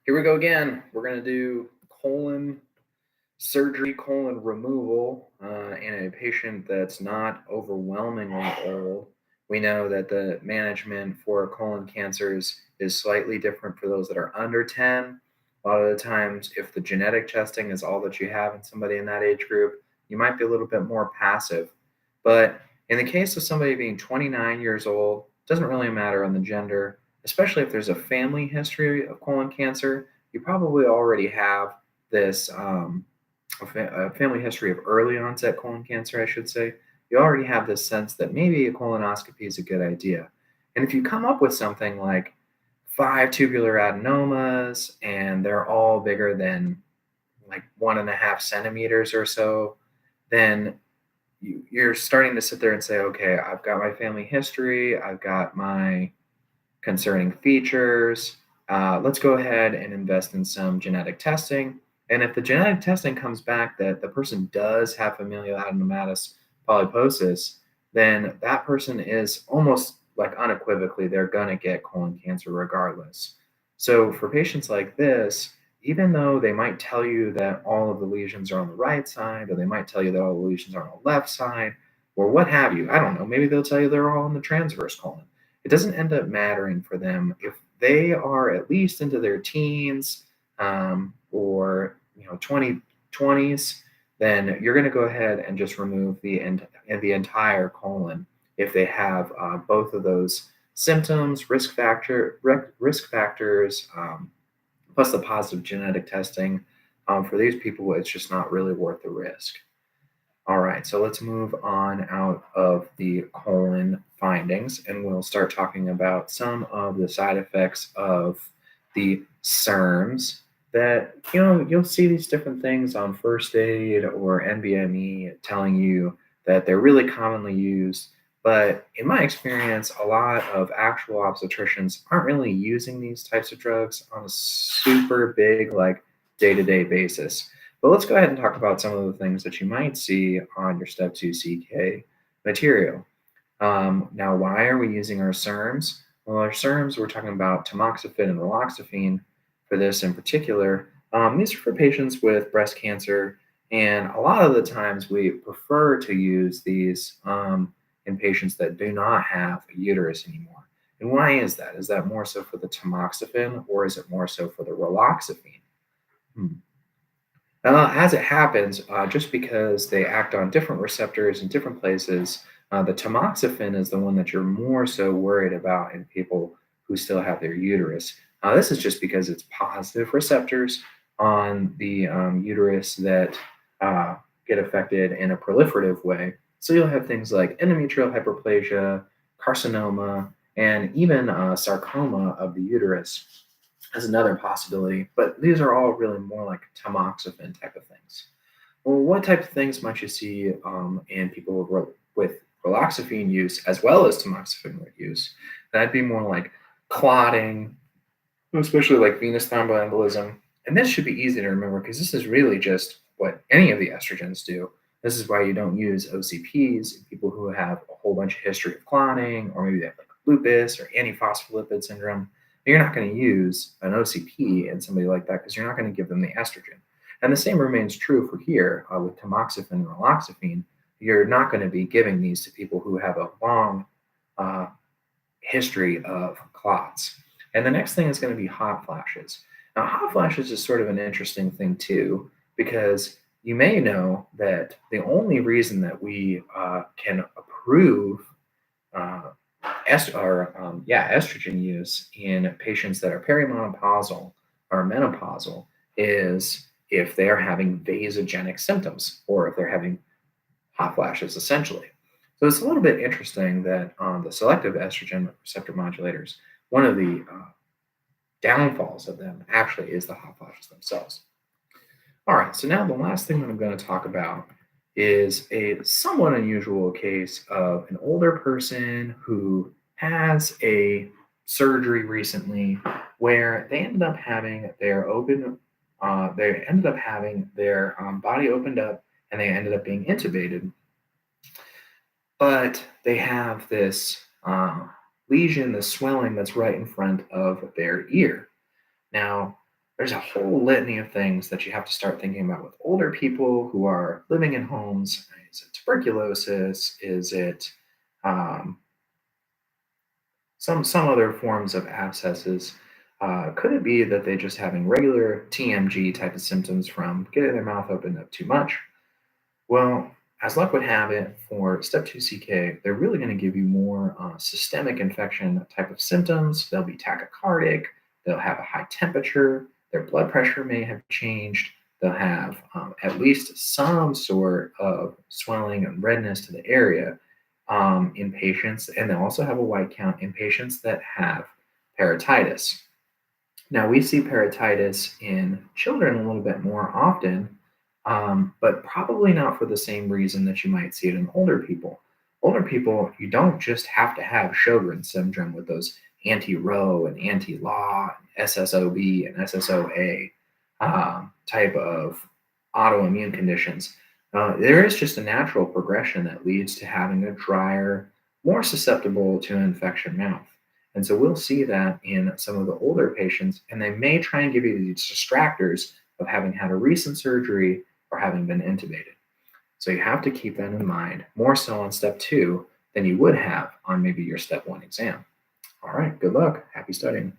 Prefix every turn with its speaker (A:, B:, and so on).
A: Here we go again. We're going to do colon surgery, colon removal in a patient that's not overwhelmingly old. We know that the management for colon cancers is slightly different for those that are under 10. A lot of the times, if the genetic testing is all that you have in somebody in that age group, you might be a little bit more passive. But in the case of somebody being 29 years old, doesn't really matter on the gender, especially if there's a family history of colon cancer, you probably already have this a family history of early onset colon cancer, I should say. You already have this sense that maybe a colonoscopy is a good idea. And if you come up with something like five tubular adenomas and they're all bigger than like 1.5 centimeters or so, then you're starting to sit there and say, okay, I've got my family history, I've got my concerning features. Let's go ahead and invest in some genetic testing. And if the genetic testing comes back that the person does have familial adenomatous polyposis, then that person is almost like unequivocally, they're going to get colon cancer regardless. So for patients like this, even though they might tell you that all of the lesions are on the right side, or they might tell you that all the lesions are on the left side, or what have you, I don't know, maybe they'll tell you they're all in the transverse colon. It doesn't end up mattering for them if they are at least into their teens or 20s. Then you're going to go ahead and just remove the entire colon if they have both of those symptoms, risk factors, plus the positive genetic testing. For these people, it's just not really worth the risk. All right, so let's move on out of the colon findings and we'll start talking about some of the side effects of the SERMs that, you'll see these different things on First Aid or NBME telling you that they're really commonly used. But in my experience, a lot of actual obstetricians aren't really using these types of drugs on a super big, like day-to-day basis. But let's go ahead and talk about some of the things that you might see on your Step 2 CK material. Now, why are we using our SERMs? Well, our SERMs, we're talking about tamoxifen and raloxifene for this in particular. These are for patients with breast cancer, and a lot of the times we prefer to use these in patients that do not have a uterus anymore. And why is that? Is that more so for the tamoxifen or is it more so for the raloxifene? Hmm. As it happens, just because they act on different receptors in different places, the tamoxifen is the one that you're more so worried about in people who still have their uterus. This is just because it's positive receptors on the uterus that get affected in a proliferative way. So you'll have things like endometrial hyperplasia, carcinoma, and even sarcoma of the uterus as another possibility, but these are all really more like tamoxifen type of things. Well, what type of things might you see in people with raloxifene use as well as tamoxifen use? That'd be more like clotting, especially like venous thromboembolism. And this should be easy to remember because this is really just what any of the estrogens do. This is why you don't use OCPs in people who have a whole bunch of history of clotting, or maybe they have like lupus or antiphospholipid syndrome. You're not going to use an OCP in somebody like that because you're not going to give them the estrogen. And the same remains true for here with tamoxifen and raloxifene. You're not going to be giving these to people who have a long uh, history of clots. And the next thing is going to be hot flashes. Now, hot flashes is sort of an interesting thing too, because you may know that the only reason that we can approve estrogen use in patients that are perimenopausal or menopausal is if they are having vasogenic symptoms or if they're having hot flashes, essentially. So it's a little bit interesting that the selective estrogen receptor modulators, one of the downfalls of them actually is the hot flashes themselves. All right, so now the last thing that I'm going to talk about is a somewhat unusual case of an older person who has a surgery recently where they ended up having their body opened up and they ended up being intubated, but they have this lesion, this swelling that's right in front of their ear. Now, There's a whole litany of things that you have to start thinking about with older people who are living in homes. Is it tuberculosis? Is it um, some other forms of abscesses? Could it be that they're just having regular TMG type of symptoms from getting their mouth opened up too much? Well, as luck would have it, for step 2 CK, they're really going to give you more systemic infection type of symptoms. They'll be tachycardic, they'll have a high temperature, their blood pressure may have changed, they'll have at least some sort of swelling and redness to the area in patients, and they'll also have a white count in patients that have parotitis. Now, we see parotitis in children a little bit more often, but probably not for the same reason that you might see it in older people. Older people, you don't just have to have Sjogren's syndrome with those anti-Ro and anti-Law, SSOB and SSOA type of autoimmune conditions. There is just a natural progression that leads to having a drier, more susceptible to infection mouth. And so we'll see that in some of the older patients, and they may try and give you these distractors of having had a recent surgery or having been intubated. So you have to keep that in mind more so on step 2 than you would have on maybe your step 1 exam. All right, good luck. Happy studying.